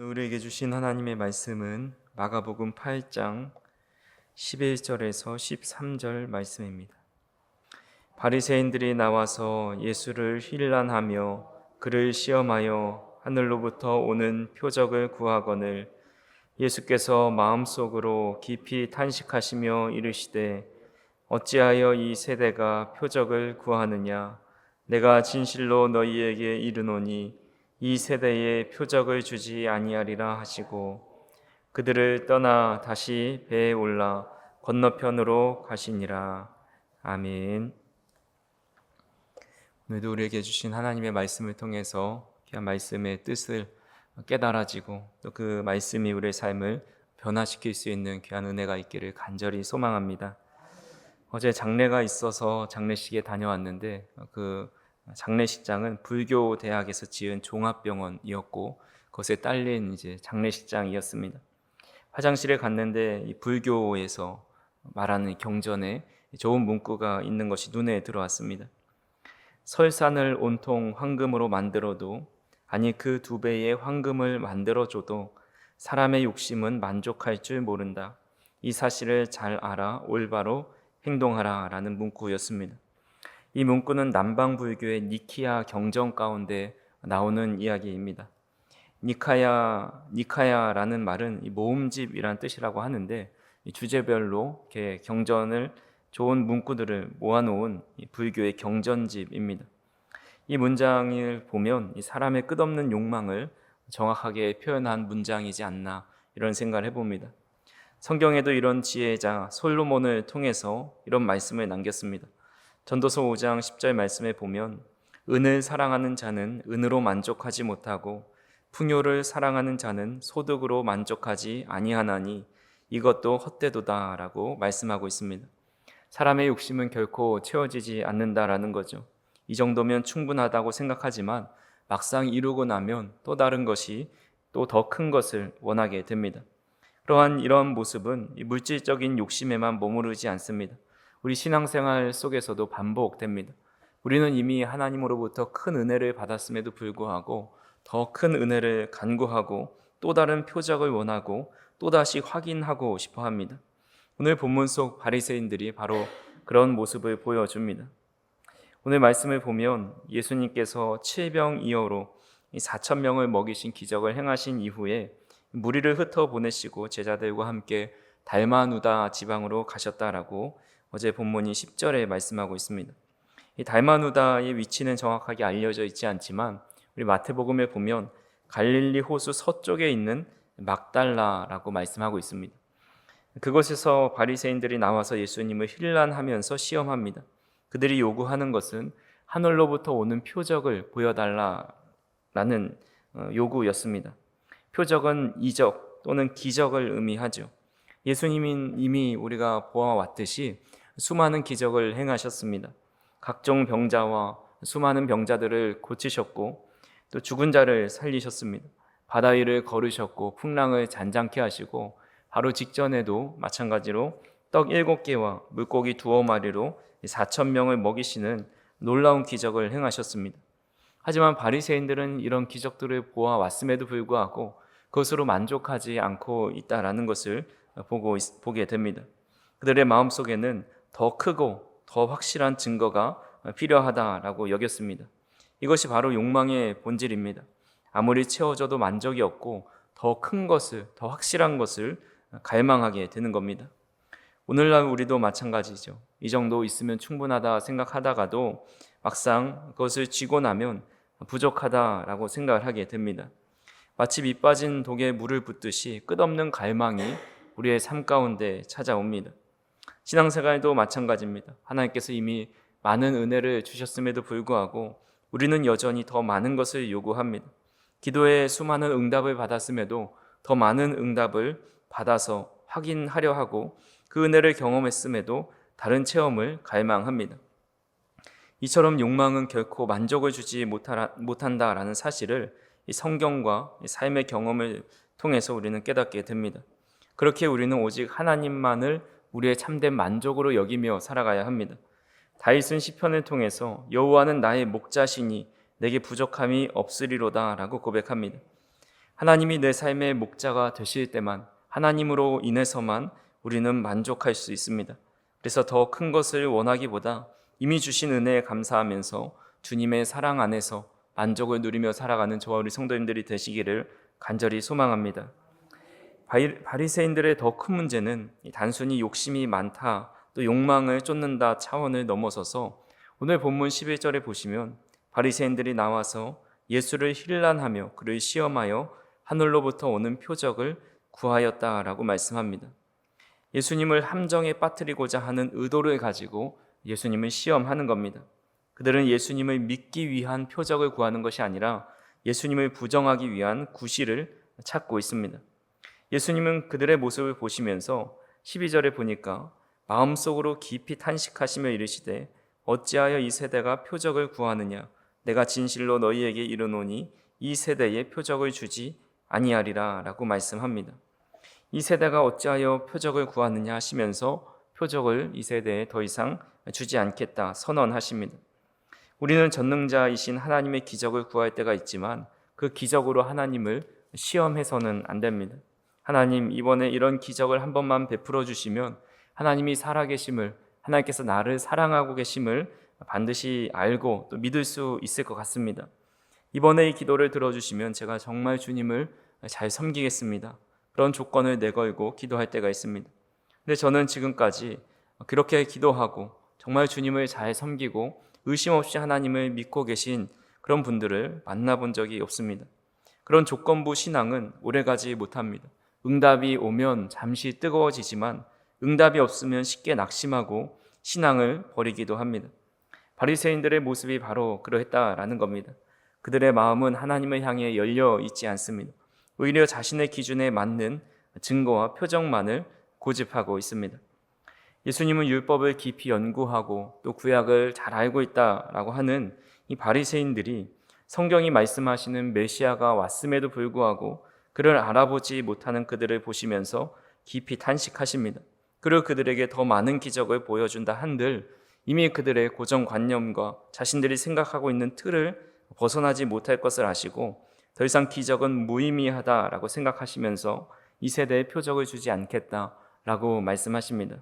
오늘 우리에게 주신 하나님의 말씀은 마가복음 8장 11절에서 13절 말씀입니다. 바리새인들이 나와서 예수를 힐난하며 그를 시험하여 하늘로부터 오는 표적을 구하거늘 예수께서 마음속으로 깊이 탄식하시며 이르시되 어찌하여 이 세대가 표적을 구하느냐 내가 진실로 너희에게 이르노니 이 세대에 표적을 주지 아니하리라 하시고 그들을 떠나 다시 배에 올라 건너편으로 가시니라. 아멘. 오늘도 우리에게 주신 하나님의 말씀을 통해서 귀한 말씀의 뜻을 깨달아지고 또 그 말씀이 우리의 삶을 변화시킬 수 있는 귀한 은혜가 있기를 간절히 소망합니다. 어제 장례가 있어서 장례식에 다녀왔는데 그 장례식장은 불교 대학에서 지은 종합병원이었고 그것에 딸린 이제 장례식장이었습니다. 화장실에 갔는데 이 불교에서 말하는 경전에 좋은 문구가 있는 것이 눈에 들어왔습니다. 설산을 온통 황금으로 만들어도 아니 그 2배의 황금을 만들어줘도 사람의 욕심은 만족할 줄 모른다. 이 사실을 잘 알아 올바로 행동하라 라는 문구였습니다. 이 문구는 남방불교의 니키아 경전 가운데 나오는 이야기입니다. 니카야라는 말은 모음집이라는 뜻이라고 하는데 주제별로 이렇게 경전을 좋은 문구들을 모아놓은 불교의 경전집입니다. 이 문장을 보면 이 사람의 끝없는 욕망을 정확하게 표현한 문장이지 않나 이런 생각을 해봅니다. 성경에도 이런 지혜자 솔로몬을 통해서 이런 말씀을 남겼습니다. 전도서 5장 10절 말씀에 보면 은을 사랑하는 자는 은으로 만족하지 못하고 풍요를 사랑하는 자는 소득으로 만족하지 아니하나니 이것도 헛되도다 라고 말씀하고 있습니다. 사람의 욕심은 결코 채워지지 않는다라는 거죠. 이 정도면 충분하다고 생각하지만 막상 이루고 나면 또 다른 것이 또 더 큰 것을 원하게 됩니다. 그러한 이런 모습은 물질적인 욕심에만 머무르지 않습니다. 우리 신앙생활 속에서도 반복됩니다. 우리는 이미 하나님으로부터 큰 은혜를 받았음에도 불구하고 더 큰 은혜를 간구하고 또 다른 표적을 원하고 또다시 확인하고 싶어 합니다. 오늘 본문 속 바리새인들이 바로 그런 모습을 보여줍니다. 오늘 말씀을 보면 예수님께서 7병2어로 4,000명을 먹이신 기적을 행하신 이후에 무리를 흩어보내시고 제자들과 함께 달마누다 지방으로 가셨다라고 어제 본문이 10절에 말씀하고 있습니다. 이 달마누다의 위치는 정확하게 알려져 있지 않지만 우리 마태복음에 보면 갈릴리 호수 서쪽에 있는 막달라라고 말씀하고 있습니다. 그곳에서 바리새인들이 나와서 예수님을 힐난하면서 시험합니다. 그들이 요구하는 것은 하늘로부터 오는 표적을 보여달라라는 요구였습니다. 표적은 이적 또는 기적을 의미하죠. 예수님은 이미 우리가 보아왔듯이 수많은 기적을 행하셨습니다. 각종 병자와 수많은 병자들을 고치셨고 또 죽은 자를 살리셨습니다. 바다 위를 걸으셨고 풍랑을 잔잔케 하시고 바로 직전에도 마찬가지로 떡 7개와 물고기 2마리로 4,000명을 먹이시는 놀라운 기적을 행하셨습니다. 하지만 바리새인들은 이런 기적들을 보아왔음에도 불구하고 그것으로 만족하지 않고 있다라는 것을 보게 됩니다. 그들의 마음속에는 더 크고 더 확실한 증거가 필요하다라고 여겼습니다. 이것이 바로 욕망의 본질입니다. 아무리 채워져도 만족이 없고 더 큰 것을, 더 확실한 것을 갈망하게 되는 겁니다. 오늘날 우리도 마찬가지죠. 이 정도 있으면 충분하다 생각하다가도 막상 그것을 쥐고 나면 부족하다라고 생각을 하게 됩니다. 마치 밑 빠진 독에 물을 붓듯이 끝없는 갈망이 우리의 삶 가운데 찾아옵니다. 신앙생활도 마찬가지입니다. 하나님께서 이미 많은 은혜를 주셨음에도 불구하고 우리는 여전히 더 많은 것을 요구합니다. 기도에 수많은 응답을 받았음에도 더 많은 응답을 받아서 확인하려 하고 그 은혜를 경험했음에도 다른 체험을 갈망합니다. 이처럼 욕망은 결코 만족을 주지 못한다라는 사실을 이 성경과 삶의 경험을 통해서 우리는 깨닫게 됩니다. 그렇게 우리는 오직 하나님만을 우리의 참된 만족으로 여기며 살아가야 합니다. 다윗은 시편을 통해서 여호와는 나의 목자시니 내게 부족함이 없으리로다 라고 고백합니다. 하나님이 내 삶의 목자가 되실 때만, 하나님으로 인해서만 우리는 만족할 수 있습니다. 그래서 더 큰 것을 원하기보다 이미 주신 은혜에 감사하면서 주님의 사랑 안에서 만족을 누리며 살아가는 저와 우리 성도님들이 되시기를 간절히 소망합니다. 바리새인들의 더 큰 문제는 단순히 욕심이 많다, 또 욕망을 쫓는다 차원을 넘어서서 오늘 본문 11절에 보시면 바리새인들이 나와서 예수를 힐난하며 그를 시험하여 하늘로부터 오는 표적을 구하였다라고 말씀합니다. 예수님을 함정에 빠뜨리고자 하는 의도를 가지고 예수님을 시험하는 겁니다. 그들은 예수님을 믿기 위한 표적을 구하는 것이 아니라 예수님을 부정하기 위한 구실을 찾고 있습니다. 예수님은 그들의 모습을 보시면서 12절에 보니까 마음속으로 깊이 탄식하시며 이르시되 어찌하여 이 세대가 표적을 구하느냐, 내가 진실로 너희에게 이르노니 이 세대에 표적을 주지 아니하리라 라고 말씀합니다. 이 세대가 어찌하여 표적을 구하느냐 하시면서 표적을 이 세대에 더 이상 주지 않겠다 선언하십니다. 우리는 전능자이신 하나님의 기적을 구할 때가 있지만 그 기적으로 하나님을 시험해서는 안 됩니다. 하나님, 이번에 이런 기적을 한 번만 베풀어 주시면 하나님이 살아계심을, 하나님께서 나를 사랑하고 계심을 반드시 알고 또 믿을 수 있을 것 같습니다. 이번에 이 기도를 들어주시면 제가 정말 주님을 잘 섬기겠습니다. 그런 조건을 내걸고 기도할 때가 있습니다. 근데 저는 지금까지 그렇게 기도하고 정말 주님을 잘 섬기고 의심 없이 하나님을 믿고 계신 그런 분들을 만나본 적이 없습니다. 그런 조건부 신앙은 오래가지 못합니다. 응답이 오면 잠시 뜨거워지지만 응답이 없으면 쉽게 낙심하고 신앙을 버리기도 합니다. 바리새인들의 모습이 바로 그러했다라는 겁니다. 그들의 마음은 하나님을 향해 열려 있지 않습니다. 오히려 자신의 기준에 맞는 증거와 표정만을 고집하고 있습니다. 예수님은 율법을 깊이 연구하고 또 구약을 잘 알고 있다라고 하는 이 바리새인들이 성경이 말씀하시는 메시아가 왔음에도 불구하고 그를 알아보지 못하는 그들을 보시면서 깊이 탄식하십니다. 그리고 그들에게 더 많은 기적을 보여준다 한들 이미 그들의 고정관념과 자신들이 생각하고 있는 틀을 벗어나지 못할 것을 아시고 더 이상 기적은 무의미하다라고 생각하시면서 이 세대에 표적을 주지 않겠다라고 말씀하십니다.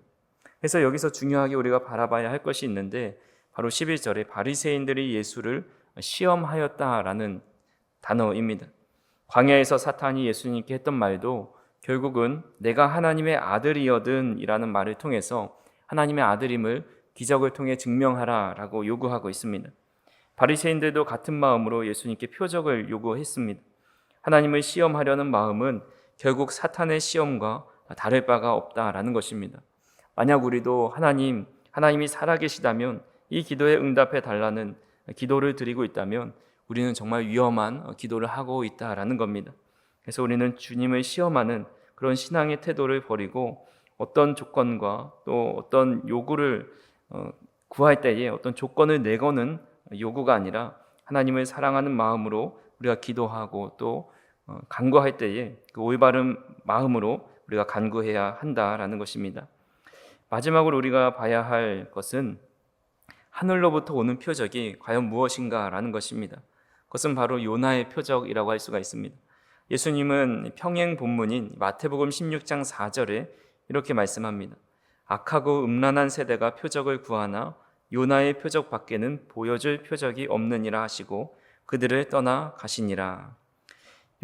그래서 여기서 중요하게 우리가 바라봐야 할 것이 있는데 바로 11절에 바리새인들이 예수를 시험하였다라는 단어입니다. 광야에서 사탄이 예수님께 했던 말도 결국은 내가 하나님의 아들이거든 이라는 말을 통해서 하나님의 아들임을 기적을 통해 증명하라라고 요구하고 있습니다. 바리새인들도 같은 마음으로 예수님께 표적을 요구했습니다. 하나님을 시험하려는 마음은 결국 사탄의 시험과 다를 바가 없다라는 것입니다. 만약 우리도 하나님이 살아계시다면 이 기도에 응답해 달라는 기도를 드리고 있다면 우리는 정말 위험한 기도를 하고 있다라는 겁니다. 그래서 우리는 주님을 시험하는 그런 신앙의 태도를 버리고 어떤 조건과 또 어떤 요구를 구할 때에 어떤 조건을 내거는 요구가 아니라 하나님을 사랑하는 마음으로 우리가 기도하고 또 간구할 때에 그 올바른 마음으로 우리가 간구해야 한다라는 것입니다. 마지막으로 우리가 봐야 할 것은 하늘로부터 오는 표적이 과연 무엇인가라는 것입니다. 그것은 바로 요나의 표적이라고 할 수가 있습니다. 예수님은 평행 본문인 마태복음 16장 4절에 이렇게 말씀합니다. 악하고 음란한 세대가 표적을 구하나 요나의 표적 밖에는 보여줄 표적이 없느니라 하시고 그들을 떠나 가시니라.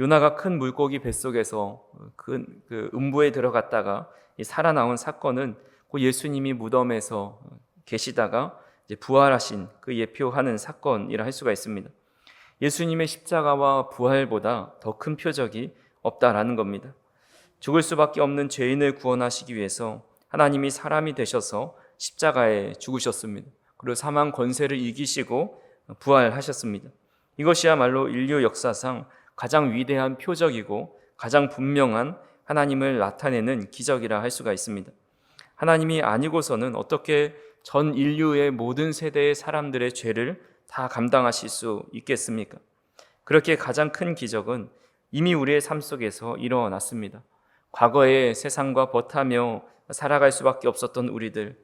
요나가 큰 물고기 뱃속에서 그 음부에 들어갔다가 살아나온 사건은 그 예수님이 무덤에서 계시다가 이제 부활하신 그 예표하는 사건이라 할 수가 있습니다. 예수님의 십자가와 부활보다 더 큰 표적이 없다라는 겁니다. 죽을 수밖에 없는 죄인을 구원하시기 위해서 하나님이 사람이 되셔서 십자가에 죽으셨습니다. 그리고 사망 권세를 이기시고 부활하셨습니다. 이것이야말로 인류 역사상 가장 위대한 표적이고 가장 분명한 하나님을 나타내는 기적이라 할 수가 있습니다. 하나님이 아니고서는 어떻게 전 인류의 모든 세대의 사람들의 죄를 다 감당하실 수 있겠습니까? 그렇게 가장 큰 기적은 이미 우리의 삶 속에서 일어났습니다. 과거에 세상과 벗하며 살아갈 수밖에 없었던 우리들,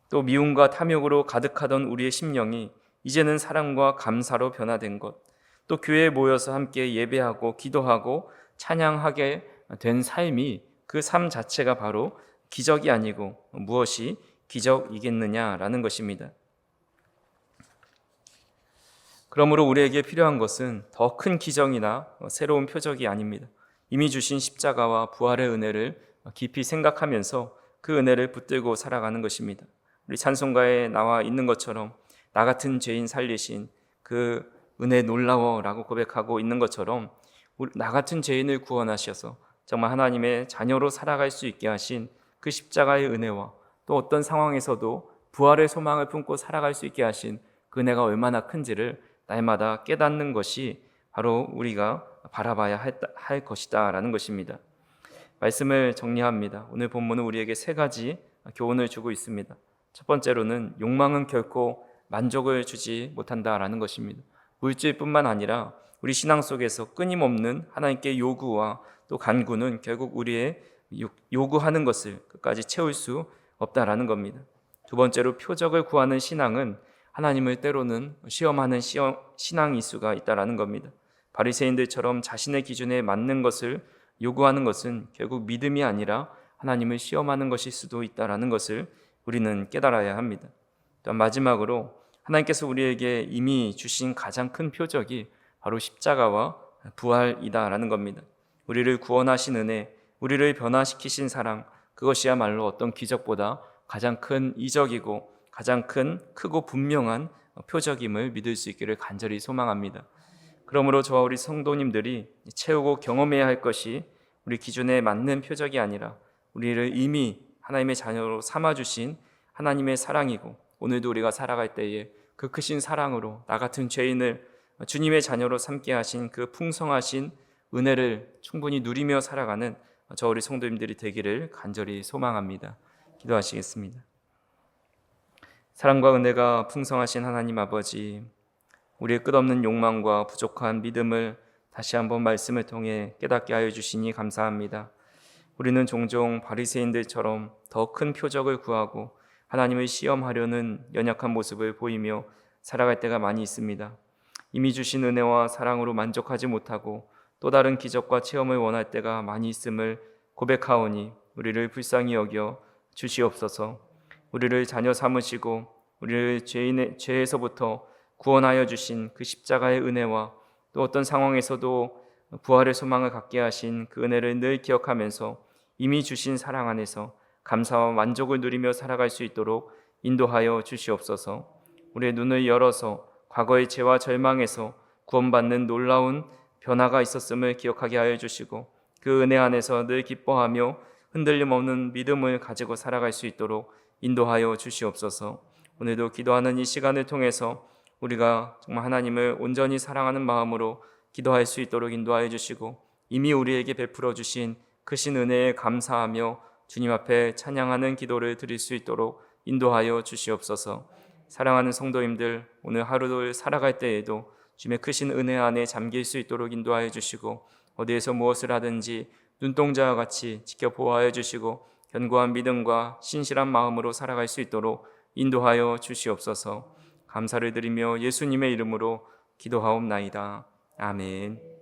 또 미움과 탐욕으로 가득하던 우리의 심령이 이제는 사랑과 감사로 변화된 것, 또 교회에 모여서 함께 예배하고 기도하고 찬양하게 된 삶이 그 삶 자체가 바로 기적이 아니고 무엇이 기적이겠느냐라는 것입니다. 그러므로 우리에게 필요한 것은 더 큰 기적이나 새로운 표적이 아닙니다. 이미 주신 십자가와 부활의 은혜를 깊이 생각하면서 그 은혜를 붙들고 살아가는 것입니다. 우리 찬송가에 나와 있는 것처럼 나 같은 죄인 살리신 그 은혜 놀라워라고 고백하고 있는 것처럼 나 같은 죄인을 구원하셔서 정말 하나님의 자녀로 살아갈 수 있게 하신 그 십자가의 은혜와 또 어떤 상황에서도 부활의 소망을 품고 살아갈 수 있게 하신 그 은혜가 얼마나 큰지를 날마다 깨닫는 것이 바로 우리가 바라봐야 할 것이다 라는 것입니다. 말씀을 정리합니다. 오늘 본문은 우리에게 세 가지 교훈을 주고 있습니다. 첫 번째로는 욕망은 결코 만족을 주지 못한다라는 것입니다. 물질뿐만 아니라 우리 신앙 속에서 끊임없는 하나님께 요구와 또 간구는 결국 우리의 요구하는 것을 끝까지 채울 수 없다라는 겁니다. 두 번째로 표적을 구하는 신앙은 하나님을 때로는 시험하는 신앙일 수가 있다라는 겁니다. 바리새인들처럼 자신의 기준에 맞는 것을 요구하는 것은 결국 믿음이 아니라 하나님을 시험하는 것일 수도 있다라는 것을 우리는 깨달아야 합니다. 또 마지막으로 하나님께서 우리에게 이미 주신 가장 큰 표적이 바로 십자가와 부활이다라는 겁니다. 우리를 구원하신 은혜, 우리를 변화시키신 사랑, 그것이야말로 어떤 기적보다 가장 큰 이적이고 가장 크고 분명한 표적임을 믿을 수 있기를 간절히 소망합니다. 그러므로 저와 우리 성도님들이 채우고 경험해야 할 것이 우리 기준에 맞는 표적이 아니라 우리를 이미 하나님의 자녀로 삼아주신 하나님의 사랑이고, 오늘도 우리가 살아갈 때에 그 크신 사랑으로 나 같은 죄인을 주님의 자녀로 삼게 하신 그 풍성하신 은혜를 충분히 누리며 살아가는 저 우리 성도님들이 되기를 간절히 소망합니다. 기도하시겠습니다. 사랑과 은혜가 풍성하신 하나님 아버지, 우리의 끝없는 욕망과 부족한 믿음을 다시 한번 말씀을 통해 깨닫게 하여 주시니 감사합니다. 우리는 종종 바리새인들처럼 더 큰 표적을 구하고 하나님을 시험하려는 연약한 모습을 보이며 살아갈 때가 많이 있습니다. 이미 주신 은혜와 사랑으로 만족하지 못하고 또 다른 기적과 체험을 원할 때가 많이 있음을 고백하오니 우리를 불쌍히 여겨 주시옵소서. 우리를 자녀 삼으시고 우리를 죄에서부터 구원하여 주신 그 십자가의 은혜와 또 어떤 상황에서도 부활의 소망을 갖게 하신 그 은혜를 늘 기억하면서 이미 주신 사랑 안에서 감사와 만족을 누리며 살아갈 수 있도록 인도하여 주시옵소서. 우리의 눈을 열어서 과거의 죄와 절망에서 구원받는 놀라운 변화가 있었음을 기억하게 하여 주시고 그 은혜 안에서 늘 기뻐하며 흔들림 없는 믿음을 가지고 살아갈 수 있도록 인도하여 주시옵소서. 오늘도 기도하는 이 시간을 통해서 우리가 정말 하나님을 온전히 사랑하는 마음으로 기도할 수 있도록 인도하여 주시고 이미 우리에게 베풀어 주신 크신 은혜에 감사하며 주님 앞에 찬양하는 기도를 드릴 수 있도록 인도하여 주시옵소서. 사랑하는 성도님들, 오늘 하루를 살아갈 때에도 주님의 크신 은혜 안에 잠길 수 있도록 인도하여 주시고 어디에서 무엇을 하든지 눈동자와 같이 지켜보아여 주시고 견고한 믿음과 신실한 마음으로 살아갈 수 있도록 인도하여 주시옵소서. 감사를 드리며 예수님의 이름으로 기도하옵나이다. 아멘.